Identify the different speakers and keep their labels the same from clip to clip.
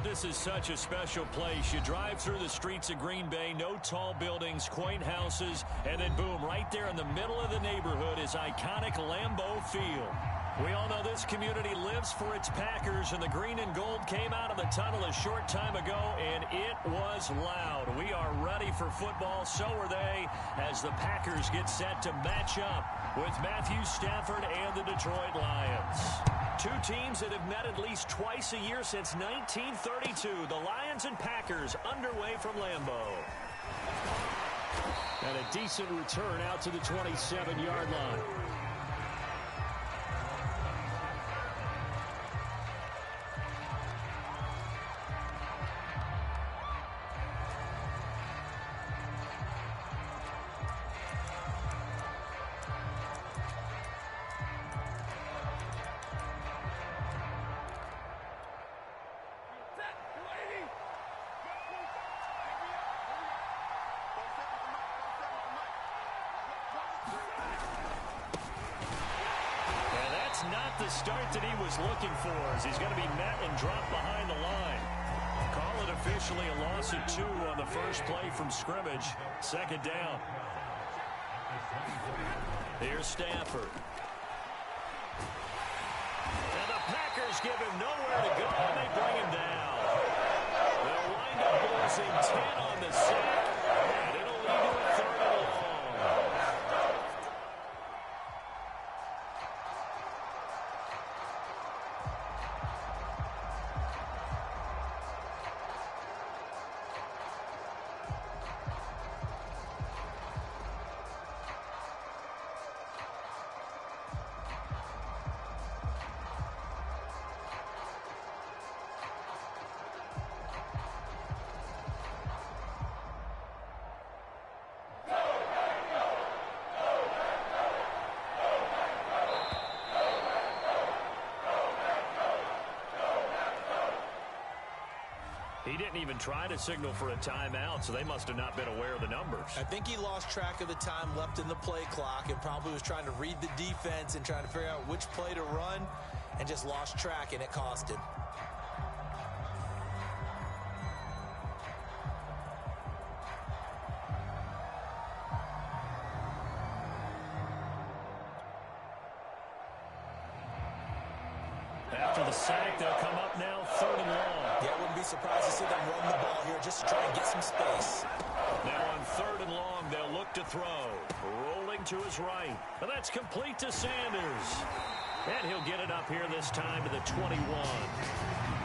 Speaker 1: This is such a special place. You drive through the streets of Green Bay, no tall buildings, quaint houses, and then boom, right there in the middle of the neighborhood is iconic Lambeau Field. We all know this community lives for its Packers, and the green and gold came out of the tunnel a short time ago, and it was loud. We are ready for football, so are they, as the Packers get set to match up with Matthew Stafford and the Detroit Lions. Two teams that have met at least twice a year since 1932. The Lions and Packers underway from Lambeau. And a decent return out to the 27-yard line. Not the start that he was looking for, as he's going to be met and dropped behind the line. Call it officially a loss of 2 on the first play from scrimmage. Second down. Here's Stafford. And the Packers give him nowhere to go, and they bring him down. They'll wind up losing 10 on the sack, and it'll lead to a 3rd and long. He didn't even try to signal for a timeout, so they must have not been aware of the numbers.
Speaker 2: I think he lost track of the time left in the play clock and probably was trying to read the defense and trying to figure out which play to run and just lost track, and it cost him.
Speaker 1: After the sack, they'll come up now 3rd and long.
Speaker 2: Yeah, I wouldn't be surprised to see them run the ball here just to try and get some space.
Speaker 1: Now on 3rd and long, they'll look to throw. Rolling to his right. And that's complete to Sanders. And he'll get it up here this time to the 21.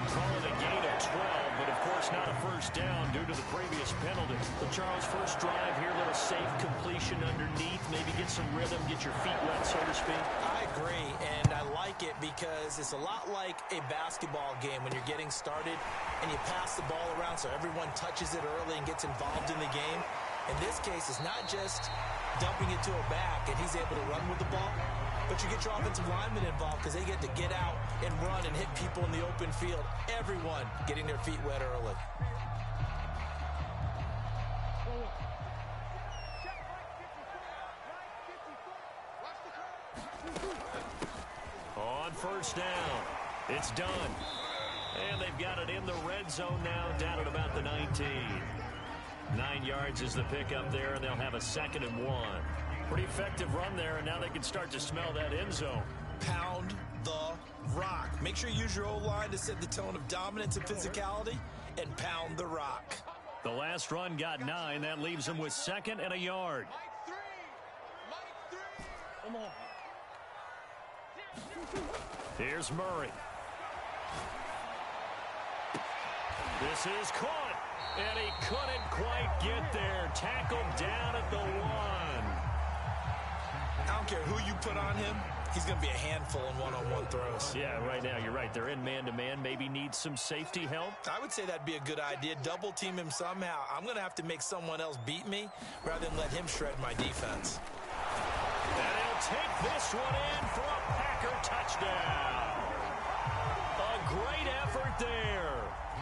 Speaker 1: Calling a gain of 12, but of course not a first down due to the previous penalty. So Charles, first drive here, little safe completion underneath. Maybe get some rhythm, get your feet wet, so to speak.
Speaker 2: I agree, and I like it because it's a lot like a basketball game when you're getting started and you pass the ball around so everyone touches it early and gets involved in the game. In this case, it's not just dumping it to a back and he's able to run with the ball, but you get your offensive linemen involved because they get to get out and run and hit people in the open field. Everyone getting their feet wet early.
Speaker 1: On first down, it's done. And they've got it in the red zone now, down at about the 19. 9 yards is the pickup there, and they'll have a 2nd and 1. Pretty effective run there, and now they can start to smell that end zone.
Speaker 2: Pound the rock. Make sure you use your O-line to set the tone of dominance and physicality, and pound the rock.
Speaker 1: The last run got 9. That leaves them with 2nd and a yard. Come on. Here's Murray. This is caught, and he couldn't quite get there. Tackled down at the 1.
Speaker 2: I don't care who you put on him. He's going to be a handful in one-on-one throws.
Speaker 1: Yeah, right now, you're right. They're in man-to-man. Maybe needs some safety help.
Speaker 2: I would say that'd be a good idea. Double team him somehow. I'm going to have to make someone else beat me rather than let him shred my defense.
Speaker 1: And he'll take this one in for a Packer touchdown. A great effort there.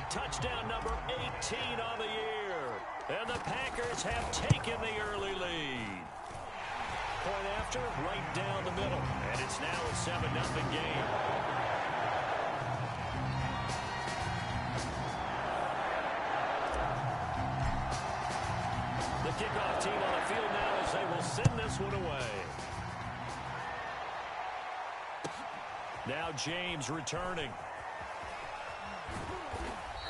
Speaker 1: Touchdown number 18 on the year. And the Packers have taken the early lead. Point after, right down the middle. And it's now a 7-0 game. send this one away. Now James returning.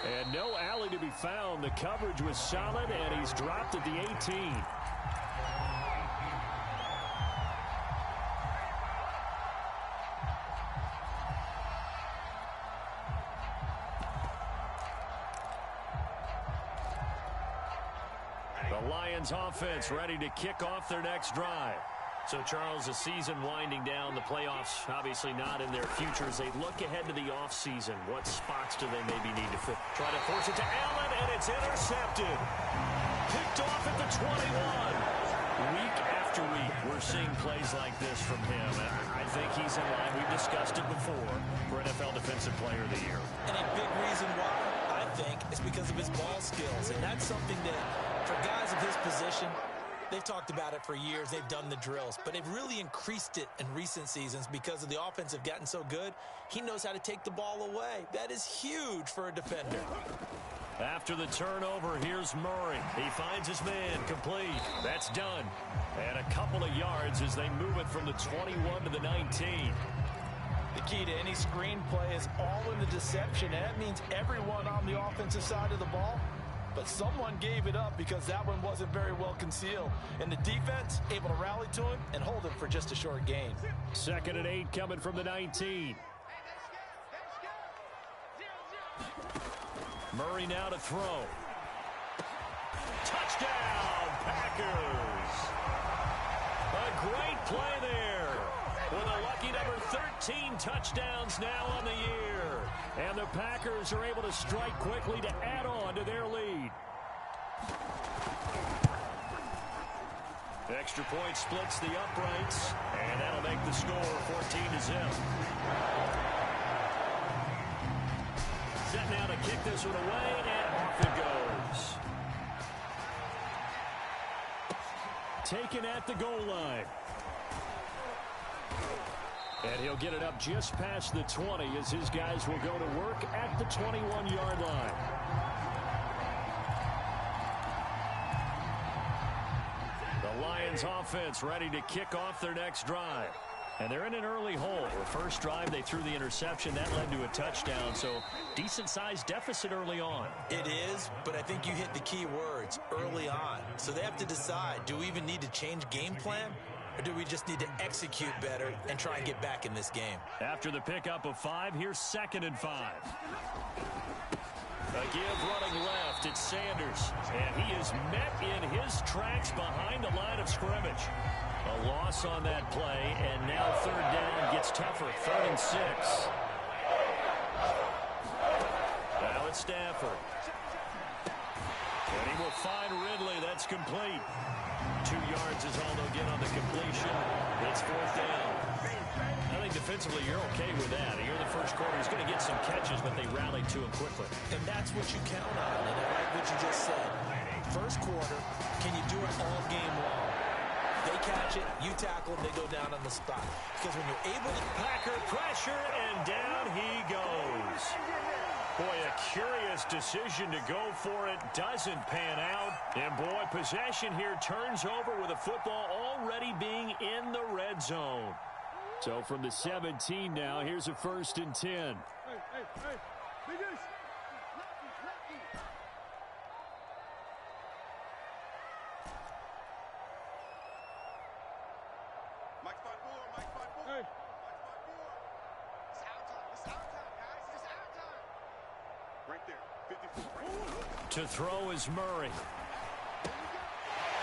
Speaker 1: And no alley to be found. The coverage was solid, and he's dropped at the 18. The Lions offense ready to kick off their next drive. So, Charles, the season winding down, the playoffs obviously not in their future. As they look ahead to the offseason, what spots do they maybe need to fit? Try to force it to Allen, and it's intercepted. Picked off at the 21. Week after week, we're seeing plays like this from him. I think he's in line. We've discussed it before for NFL Defensive Player of the Year. And a big reason why, I think, is because of his ball skills. And that's something that, for guys of his position, they've talked about it for years. They've done the drills, but they've really increased it in recent seasons because of the offense have gotten so good. He knows how to take the ball away. That is huge for a defender. After the turnover, here's Murray. He finds his man complete. That's done. And a couple of yards as they move it from the 21 to the 19. The key to any screenplay is all in the deception. And that means everyone on the offensive side of the ball. But someone gave it up because that one wasn't very well concealed. And the defense able to rally to him and hold him for just a short gain. 2nd and 8 coming from the 19. Murray now to throw. Touchdown, Packers. A great play there. With a lucky number 13 touchdowns now on the year. And the Packers are able to strike quickly to add on to their lead. Extra point splits the uprights, and that'll make the score 14-0. Set now to kick this one away, and off it goes. Taken at the goal line. And he'll get it up just past the 20 as his guys will go to work at the 21-yard line. The Lions offense ready to kick off their next drive. And they're in an early hole. The first drive, they threw the interception. That led to a touchdown, so decent-sized deficit early on. It is, but I think you hit the key words, early on. So they have to decide, do we even need to change game plan? Or do we just need to execute better and try and get back in this game? After the pickup of 5, here's 2nd and 5. A give running left, it's Sanders. And he is met in his tracks behind the line of scrimmage. A loss on that play, and now 3rd down gets tougher, 3rd and 6. Now it's Stafford. And he will find Ridley, that's complete. 2 yards is all they'll get on the completion. It's 4th down. I think defensively you're okay with that. Here in the first quarter, he's going to get some catches, but they rallied to him quickly. And that's what you count on, and I like what you just said. First quarter, can you do it all game long? They catch it, you tackle them, they go down on the spot. Because when you're able to... Packer pressure, and down he goes. Boy, a curious decision to go for it. Doesn't pan out. And, boy, possession here turns over with the football already being in the red zone. So from the 17 now, here's a 1st and 10. To throw is Murray.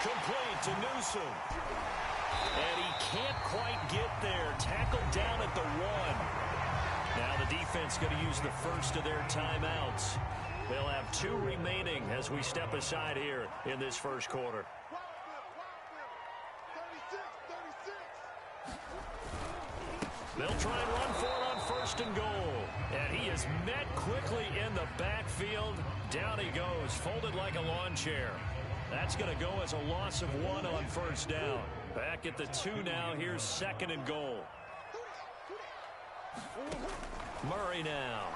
Speaker 1: Complete to Newsom. And he can't quite get there. Tackled down at the 1. Now the defense going to use the first of their timeouts. They'll have 2 remaining as we step aside here in this first quarter. They'll try and run for it on 1st and goal. And he is met quickly in the backfield. Down he goes, folded like a lawn chair. That's going to go as a loss of 1 on 1st down. Back at the 2 now. Here's 2nd and goal. Murray now.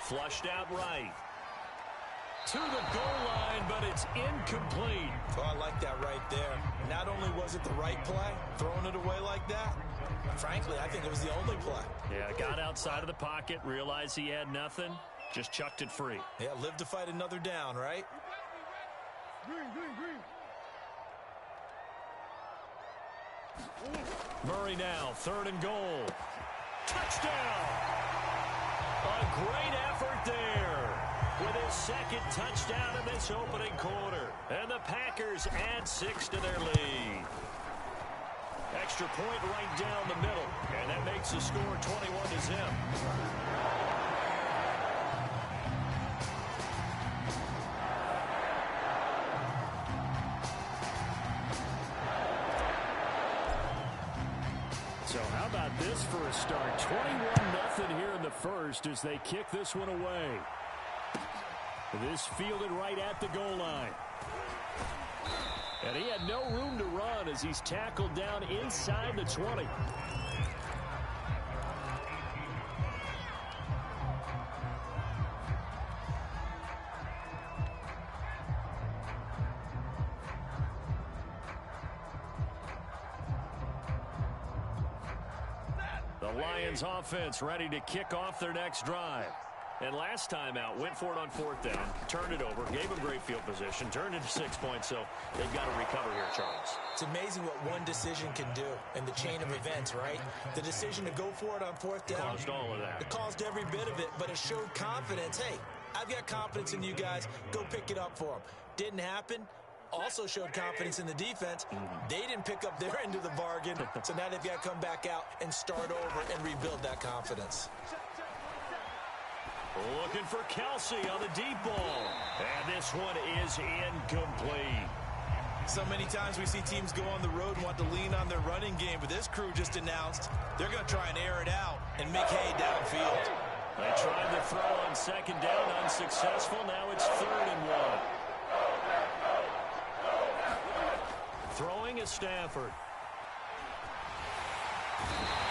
Speaker 1: Flushed out right. To the goal line, but it's incomplete.
Speaker 2: Oh, I like that right there. Not only was it the right play, throwing it away like that, frankly, I think it was the only play.
Speaker 1: Yeah, got outside of the pocket, realized he had nothing, just chucked it free.
Speaker 2: Yeah, live to fight another down, right?
Speaker 1: Murray now, 3rd and goal. Touchdown! A great effort there with his 2nd touchdown in this opening quarter. And the Packers add 6 to their lead. Extra point right down the middle. And that makes the score 21-0. So how about this for a start? 21-0 here in the first as they kick this one away. This fielded right at the goal line. And he had no room to run as he's tackled down inside the 20. The Lions offense ready to kick off their next drive. And last time out, went for it on 4th down, turned it over, gave them great field position, turned it to 6 points, so they've got to recover here, Charles.
Speaker 2: It's amazing what one decision can do in the chain of events, right? The decision to go for it on 4th down.
Speaker 1: Caused all of that.
Speaker 2: It caused every bit of it, but it showed confidence. Hey, I've got confidence in you guys. Go pick it up for them. Didn't happen. Also showed confidence in the defense. They didn't pick up their end of the bargain, so now they've got to come back out and start over and rebuild that confidence.
Speaker 1: Looking for Kelsey on the deep ball. And this one is incomplete.
Speaker 2: So many times we see teams go on the road and want to lean on their running game, but this crew just announced they're going to try and air it out and make hay downfield.
Speaker 1: They tried to throw on 2nd down, unsuccessful. Now it's 3rd and 1. Throwing is Stafford.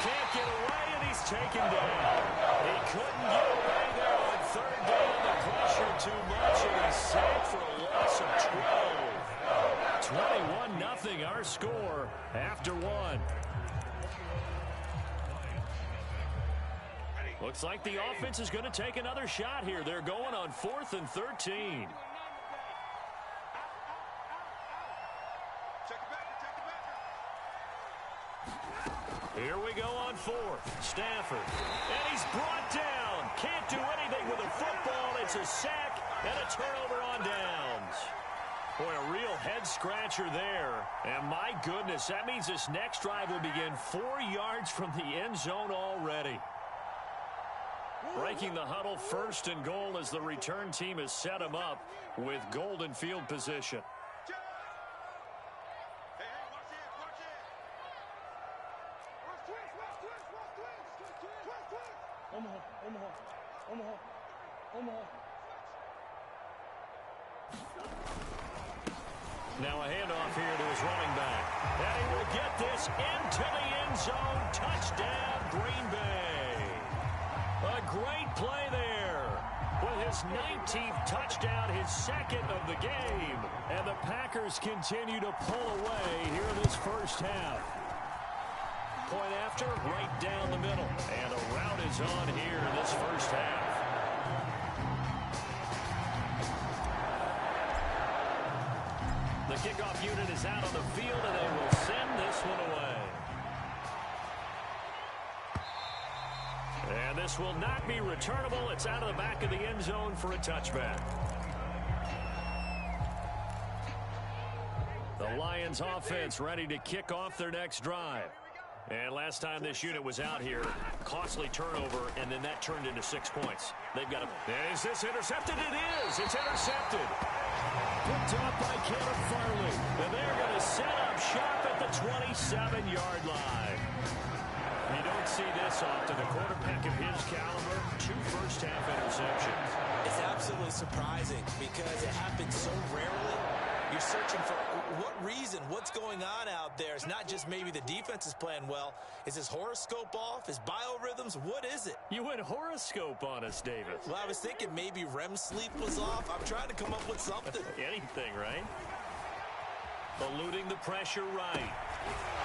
Speaker 1: Can't get away, and he's taken down. He couldn't get away there on 3rd down. The pressure too much, and he's sacked for a loss of 12. 21-0 our score after 1. Looks like the offense is going to take another shot here. They're going on 4th and 13. Here we go on 4th. Stafford. And he's brought down. Can't do anything with a football. It's a sack and a turnover on downs. Boy, a real head-scratcher there. And my goodness, that means this next drive will begin 4 yards from the end zone already. Breaking the huddle, 1st and goal as the return team has set him up with golden field position. Now a handoff here to his running back. And he will get this into the end zone. Touchdown, Green Bay. A great play there. With his 19th touchdown, his 2nd of the game. And the Packers continue to pull away here in this first half. Point after, right down the middle. And a route is on here in this first half. The kickoff unit is out on the field, and they will send this one away. And this will not be returnable. It's out of the back of the end zone for a touchback. The Lions offense ready to kick off their next drive. And last time this unit was out here, costly turnover, and then that turned into 6 points. They've got to... Is this intercepted? It is! It's intercepted! Picked up by Caleb Farley. And they're going to set up shop at the 27-yard line. You don't see this often. A quarterback of his caliber, 2 first-half interceptions.
Speaker 2: It's absolutely surprising because it happens so rarely. You're searching for what reason, what's going on out there. It's not just maybe the defense is playing well. Is his horoscope off? His biorhythms? What is it?
Speaker 1: You went horoscope on us, David.
Speaker 2: Well, I was thinking maybe REM sleep was off. I'm trying to come up with something.
Speaker 1: Anything, right? Eluding the pressure right.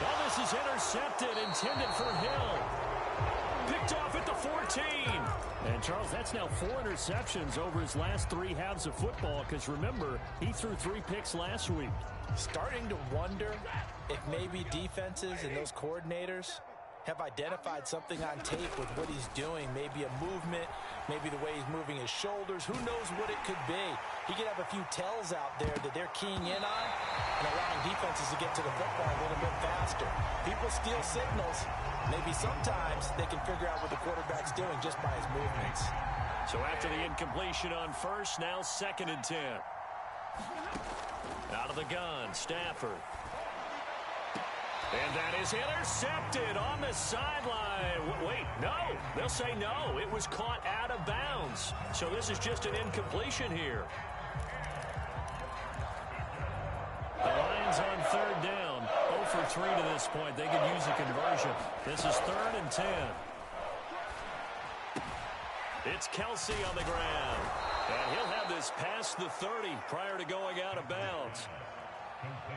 Speaker 1: Well, this is intercepted, intended for Hill. Picked off at the 14. And, Charles, that's now 4 interceptions over his last 3 halves of football because, remember, he threw 3 picks last week.
Speaker 2: Starting to wonder if maybe defenses and those coordinators have identified something on tape with what he's doing. Maybe a movement, maybe the way he's moving his shoulders. Who knows what it could be? He could have a few tells out there that they're keying in on and allowing defenses to get to the football a little bit faster. People steal signals. Maybe sometimes they can figure out what the quarterback's doing just by his movements.
Speaker 1: So after the incompletion on first, now 2nd and 10. Out of the gun, Stafford. And that is intercepted on the sideline. Wait, no. They'll say no. It was caught out of bounds. So this is just an incompletion here. The Lions on 3rd down. 0 for 3 to this point. They could use a conversion. This is 3rd and 10. It's Kelsey on the ground. And he'll have this past the 30 prior to going out of bounds.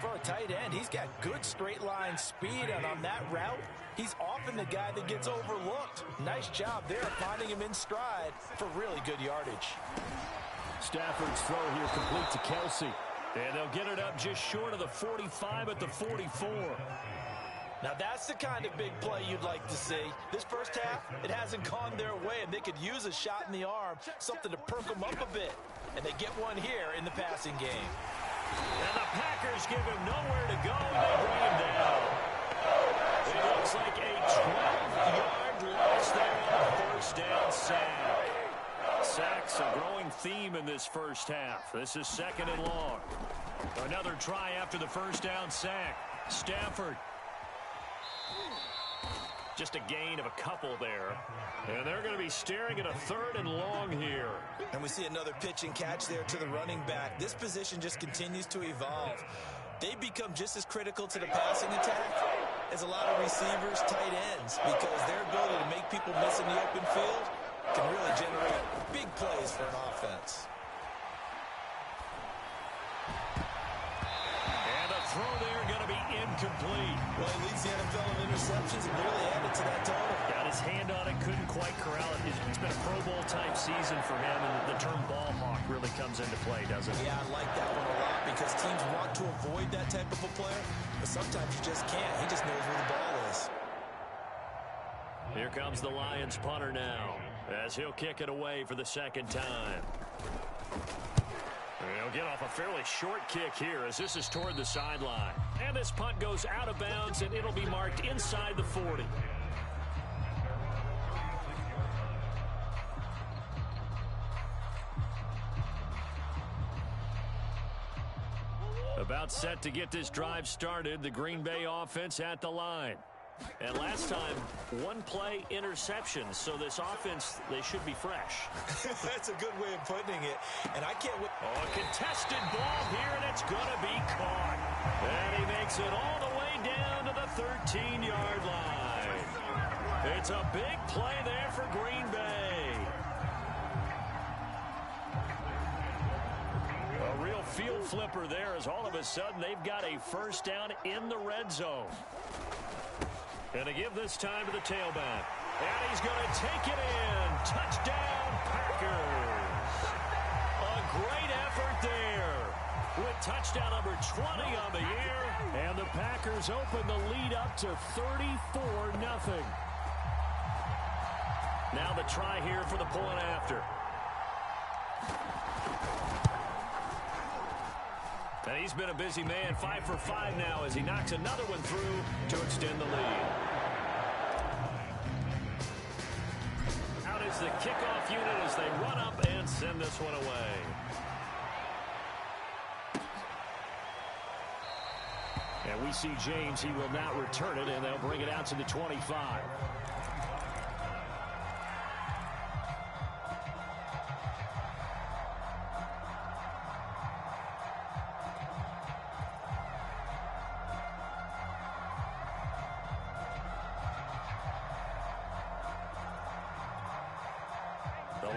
Speaker 2: For a tight end, he's got good straight line speed, and on that route, he's often the guy that gets overlooked. Nice job there finding him in stride for really good yardage.
Speaker 1: Stafford's throw here complete to Kelsey. And they'll get it up just short of the 45 at the 44.
Speaker 2: Now that's the kind of big play you'd like to see. This first half, it hasn't gone their way, and they could use a shot in the arm, something to perk them up a bit. And they get one here in the passing game.
Speaker 1: And the Packers give him nowhere to go, and they bring him down. It looks like a 12-yard loss there on the first down sack. Sacks a growing theme in this first half. This is 2nd and long. Another try after the first down sack. Stafford. Just a gain of a couple there. And they're going to be staring at a 3rd and long here.
Speaker 2: And we see another pitch and catch there to the running back. This position just continues to evolve. They become just as critical to the passing attack as a lot of receivers, tight ends, because their ability to make people miss in the open field can really generate big plays for an offense.
Speaker 1: And a throw there going to be incomplete.
Speaker 2: Well, he leads the NFL in interceptions and really added to that total.
Speaker 1: Got his hand on it, couldn't quite corral it. It's been a Pro Bowl type season for him, and the term ball hawk really comes into play, doesn't it?
Speaker 2: Yeah, I like that one a lot because teams want to avoid that type of a player, but sometimes you just can't. He just knows where the ball is.
Speaker 1: Here comes the Lions punter now, as he'll kick it away for the 2nd time. He'll get off a fairly short kick here as this is toward the sideline. And this punt goes out of bounds, and it'll be marked inside the 40. About set to get this drive started, the Green Bay offense at the line. And last time, 1 play interception, so this offense, they should be fresh.
Speaker 2: That's a good way of putting it, and I can't wait.
Speaker 1: Oh, a contested ball here, and it's going to be caught. And he makes it all the way down to the 13-yard line. It's a big play there for Green Bay. A real field flipper there as all of a sudden they've got a first down in the red zone. And to give this time to the tailback. And he's going to take it in. Touchdown, Packers. A great effort there. With touchdown number 20 on the year. And the Packers open the lead up to 34-0. Now the try here for the point after. And he's been a busy man, 5 for 5 now as he knocks another one through to extend the lead. Out is the kickoff unit as they run up and send this one away. And we see James, he will not return it, and they'll bring it out to the 25.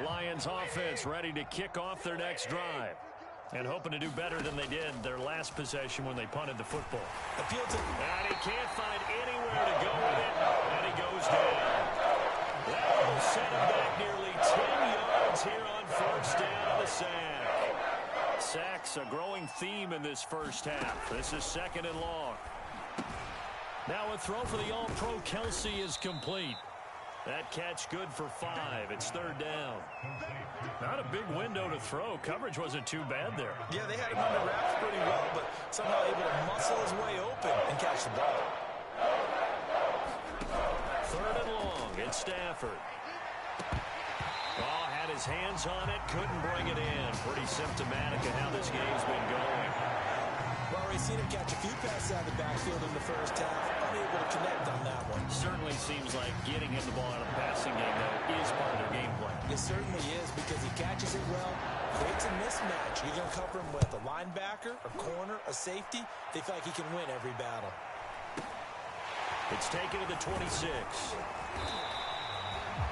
Speaker 1: Lions offense ready to kick off their next drive. And hoping to do better than they did their last possession when they punted the football. And he can't find anywhere to go with it. And he goes down. That will set him back nearly 10 yards here on first down of the sack. Sacks a growing theme in this first half. This is 2nd and long. Now a throw for the All-Pro Kelsey is complete. That catch good for 5. It's 3rd down. Not a big window to throw. Coverage wasn't too bad there.
Speaker 2: Yeah, they had him under wraps pretty well, but somehow able to muscle his way open and catch the ball.
Speaker 1: 3rd and long. It's Stafford. Oh, had his hands on it. Couldn't bring it in. Pretty symptomatic of how this game's been going.
Speaker 2: Well, we've seen him catch a few passes out of the backfield in the first half. Unable to connect on that one.
Speaker 1: Certainly seems like getting him the ball out of the passing game, though, is part of their game plan.
Speaker 2: It certainly is because he catches it well, creates a mismatch. You're going to cover him with a linebacker, a corner, a safety. They feel like he can win every battle.
Speaker 1: It's taken to the 26.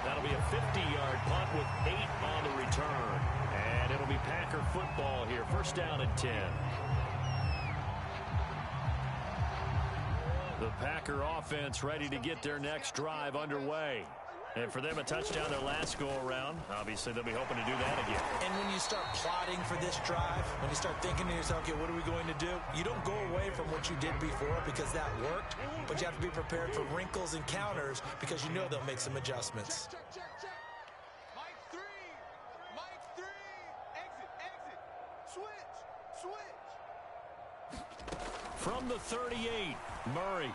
Speaker 1: That'll be a 50-yard punt with 8 on the return. And it'll be Packer football here. First down and 10. The Packer offense ready to get their next drive underway. And for them, a touchdown their last go-around. Obviously, they'll be hoping to do that again.
Speaker 2: And when you start plotting for this drive, when you start thinking to yourself, okay, what are we going to do? You don't go away from what you did before because that worked, but you have to be prepared for wrinkles and counters because you know they'll make some adjustments.
Speaker 3: Mike 3. Exit. Switch.
Speaker 1: From the 38, Murray.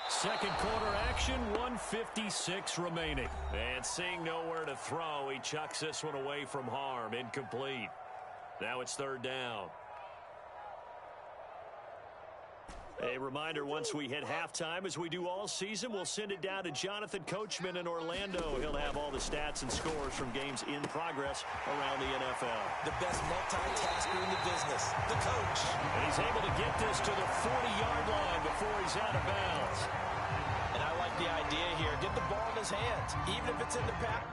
Speaker 1: Second quarter action, 1:56 remaining. And seeing nowhere to throw, he chucks this one away from harm. Incomplete. Now it's 3rd down. A reminder, once we hit halftime, as we do all season, we'll send it down to Jonathan Coachman in Orlando. He'll have all the stats and scores from games in progress around the NFL.
Speaker 2: The best multitasker in the business, the coach.
Speaker 1: And he's able to get this to the 40-yard line before he's out of bounds.
Speaker 2: And I like the idea here. Get the ball in his hands, even if it's in the pack.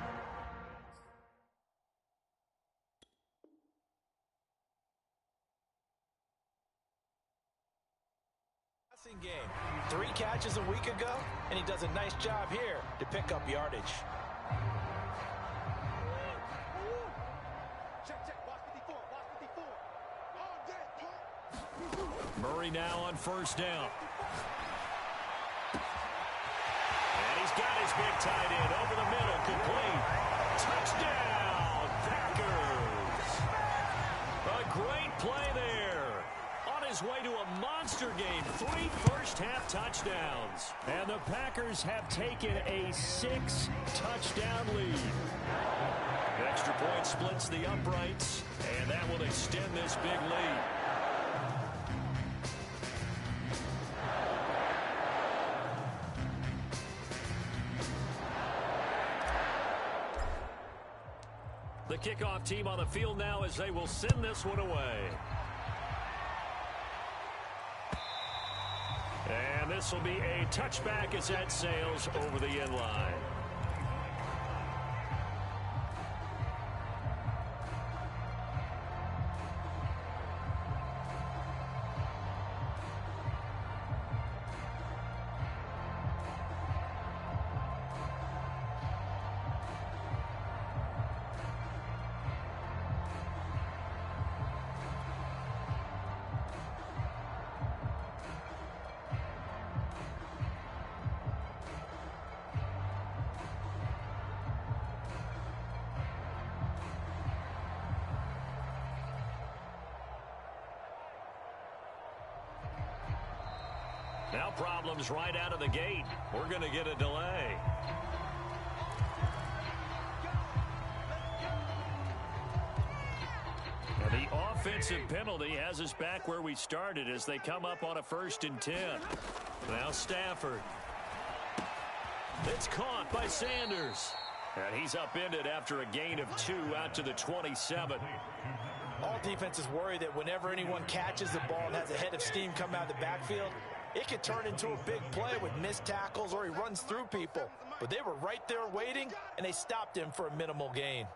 Speaker 2: Game. 3 catches a week ago, and he does a nice job here to pick up yardage.
Speaker 1: Murray now on first down. And he's got his big tight end over the middle, complete. Touchdown, Packers! A great play there. On his way to a monster game, 3 first-half touchdowns. And the Packers have taken a 6-touchdown lead. Extra point splits the uprights, and that will extend this big lead. The kickoff team on the field now as they will send this one away. And this will be a touchback as that sails over the end line. Now problems right out of the gate. We're going to get a delay. And the offensive penalty has us back where we started as they come up on a 1st and 10. Now Stafford. It's caught by Sanders. And he's upended after a gain of 2 out to the 27.
Speaker 2: All defenses worry that whenever anyone catches the ball and has a head of steam come out of the backfield, It could turn into a big play with missed tackles or he runs through people. But they were right there waiting, and they stopped him for a minimal gain.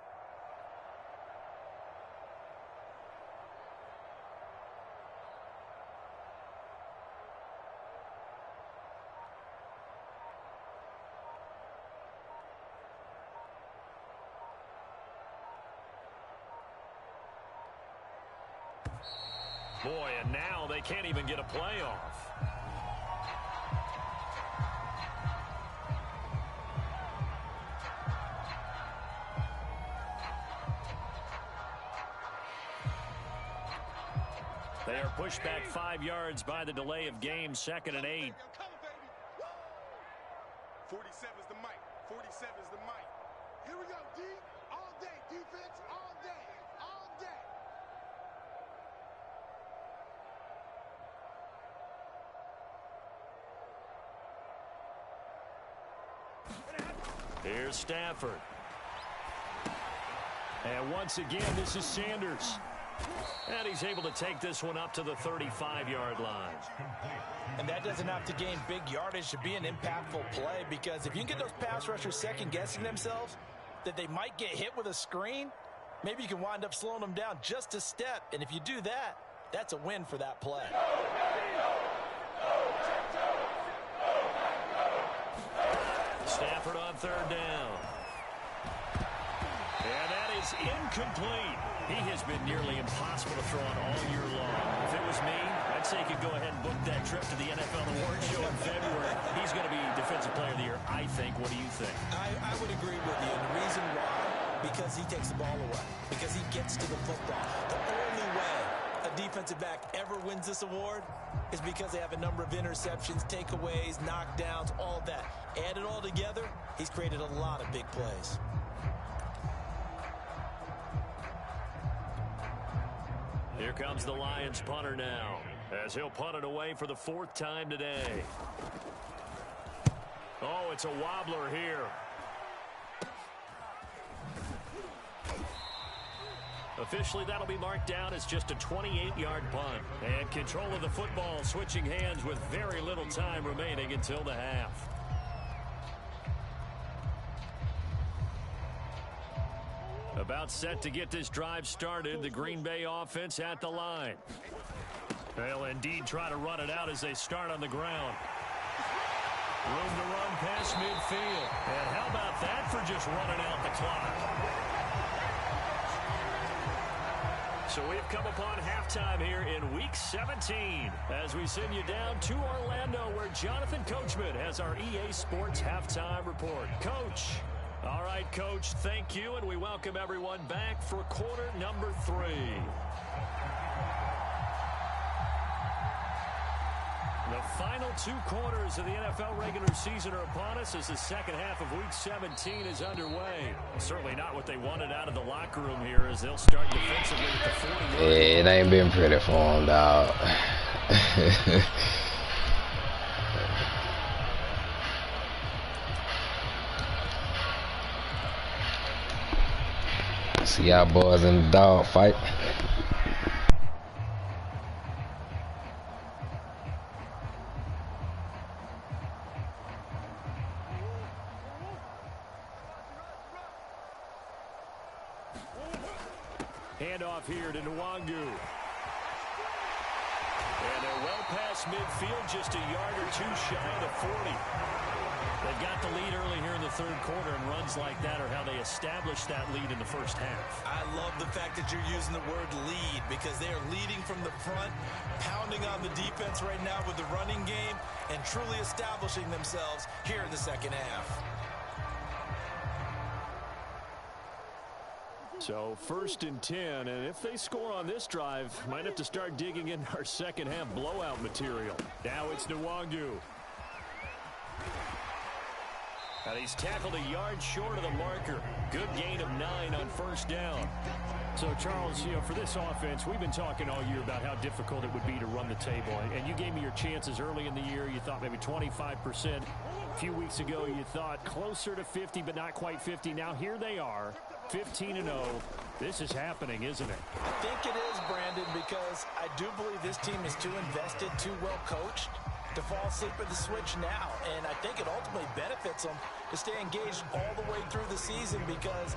Speaker 1: Boy, and now they can't even get a play off. They are pushed back 5 yards by the delay of game, 2nd and 8.
Speaker 3: 47's the mic. 47's the mic. Here we go, D. All day. Defense all day. All day.
Speaker 1: Here's Stafford. And once again, this is Sanders. And he's able to take this one up to the 35-yard line.
Speaker 2: And that doesn't have to gain big yardage to be an impactful play, because if you can get those pass rushers second-guessing themselves that they might get hit with a screen, maybe you can wind up slowing them down just a step. And if you do that, that's a win for that play.
Speaker 1: Stafford on 3rd down. And that is incomplete. He has been nearly impossible to throw on all year long. If it was me, I'd say you could go ahead and book that trip to the NFL Awards Show in February. He's going to be Defensive Player of the Year, I think. What do you think?
Speaker 2: I would agree with you. And the reason why, because he takes the ball away. Because he gets to the football. The only way a defensive back ever wins this award is because they have a number of interceptions, takeaways, knockdowns, all that. Add it all together, he's created a lot of big plays.
Speaker 1: Here comes the Lions punter now, as he'll punt it away for the 4th time today. Oh, it's a wobbler here. Officially, that'll be marked down as just a 28-yard punt. And control of the football switching hands with very little time remaining until the half. About set to get this drive started. The Green Bay offense at the line. They'll indeed try to run it out as they start on the ground. Room to run past midfield. And how about that for just running out the clock? So we've come upon halftime here in Week 17 as we send you down to Orlando, where Jonathan Coachman has our EA Sports Halftime Report. Coach. All right, Coach, thank you, and we welcome everyone back for quarter number 3. The final 2 quarters of the NFL regular season are upon us as the second half of Week 17 is underway. Certainly not what they wanted out of the locker room here as they'll start defensively at the 40.
Speaker 4: Yeah, it ain't been pretty for them, dog. See y'all boys in the dog fight.
Speaker 1: Handoff here to Nwangu. And they're well past midfield, just a yard or 2 shy of the 40. They've got the lead early here in the 3rd quarter, and runs like that are how they established that lead in the first half.
Speaker 2: I love the fact that you're using the word lead, because they are leading from the front, pounding on the defense right now with the running game, and truly establishing themselves here in the second half.
Speaker 1: So 1st and 10, and if they score on this drive, might have to start digging in our second half blowout material. Now it's Nwangu. And he's tackled a yard short of the marker. Good gain of 9 on 1st down. So, Charles, you know, for this offense, we've been talking all year about how difficult it would be to run the table. And you gave me your chances early in the year. You thought maybe 25%. A few weeks ago, you thought closer to 50, but not quite 50. Now here they are, 15-0. This is happening, isn't it?
Speaker 2: I think it is, Brandon, because I do believe this team is too invested, too well coached. to fall asleep at the switch now. And I think it ultimately benefits them to stay engaged all the way through the season because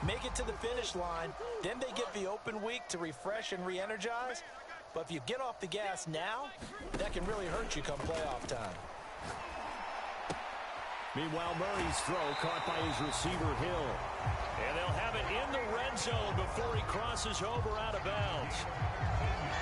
Speaker 2: make it to the finish line, then they get the open week to refresh and re-energize. But if you get off the gas now, that can really hurt you come playoff time.
Speaker 1: Meanwhile, Murray's throw caught by his receiver, Hill. And they'll have it in the red zone before he crosses over out of bounds.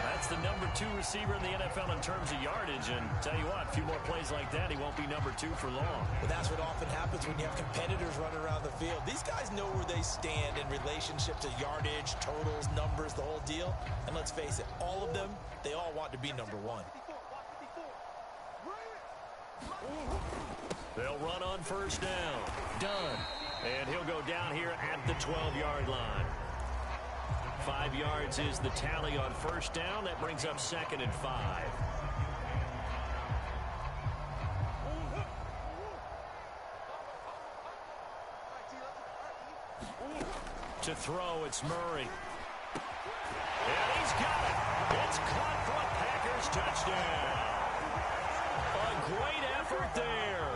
Speaker 1: That's the number 2 receiver in the NFL in terms of yardage. And tell you what, a few more plays like that, he won't be number 2 for long.
Speaker 2: Well, that's what often happens when you have competitors running around the field. These guys know where they stand in relationship to yardage, totals, numbers, the whole deal. And let's face it, all of them, they all want to be number 1.
Speaker 1: They'll run on first down. Done. And he'll go down here at the 12-yard line. 5 yards is the tally on first down. That brings up 2nd and 5. To throw, it's Murray. And he's got it. It's caught for a Packers touchdown. A great effort there.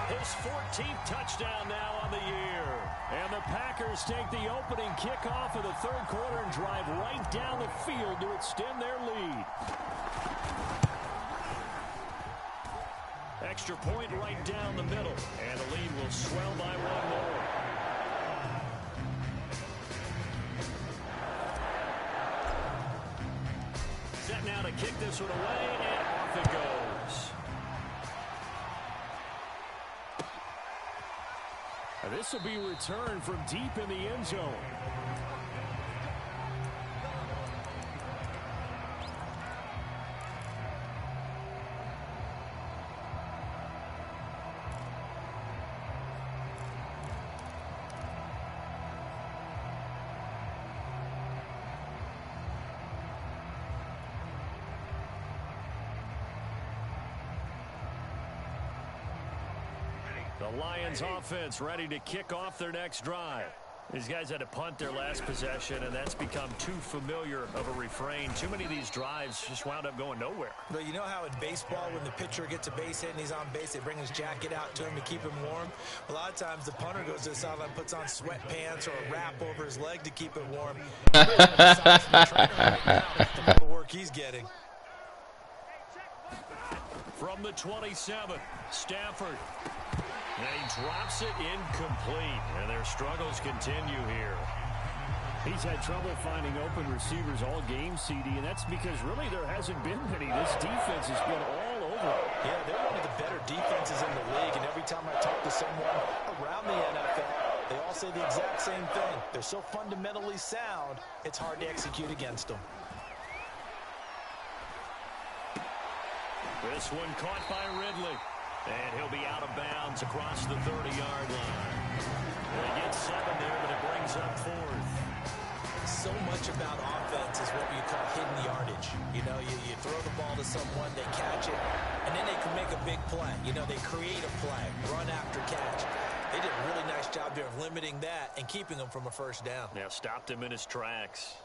Speaker 1: His 14th touchdown now on the year. And the Packers take the opening kickoff of the 3rd quarter and drive right down the field to extend their lead. Extra point right down the middle. And the lead will swell by 1 more. Set now to kick this one away, and off it goes. This will be returned from deep in the end zone. The Lions offense ready to kick off their next drive. These guys had to punt their last possession, and that's become too familiar of a refrain. Too many of these drives just wound up going nowhere.
Speaker 2: But you know how in baseball, when the pitcher gets a base hit and he's on base, they bring his jacket out to him to keep him warm? A lot of times the punter goes to the sideline, puts on sweatpants or a wrap over his leg to keep it warm. The more work he's getting.
Speaker 1: From the 27, Stafford. And he drops it incomplete. And their struggles continue here. He's had trouble finding open receivers all game, CD, and that's because really there hasn't been many. This defense has been all over.
Speaker 2: Yeah, they're one of the better defenses in the league, and every time I talk to someone around the NFL, they all say the exact same thing. They're so fundamentally sound, it's hard to execute against them.
Speaker 1: This one caught by Ridley. And he'll be out of bounds across the 30-yard line. They get 7 there, but it brings up 4th.
Speaker 2: So much about offense is what you call hidden yardage. You know, you throw the ball to someone, they catch it, and then they can make a big play. You know, they create a play, run after catch. They did a really nice job there of limiting that and keeping him from a first down.
Speaker 1: Yeah, stopped him in his tracks.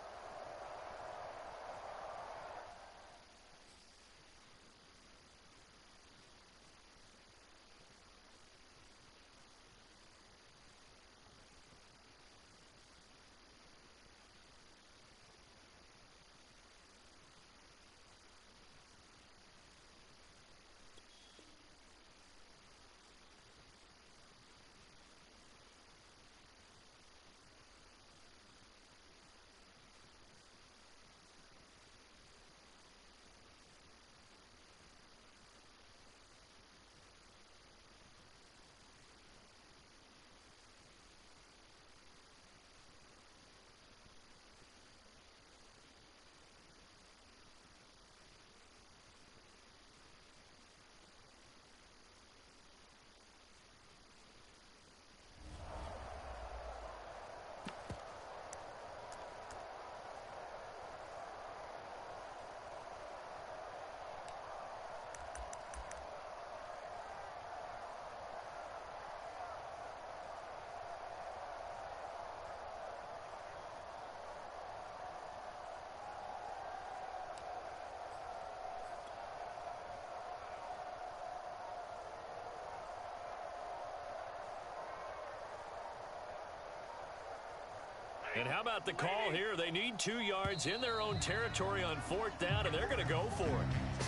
Speaker 1: And how about the call here? They need 2 yards in their own territory on 4th down, and they're going to go for it.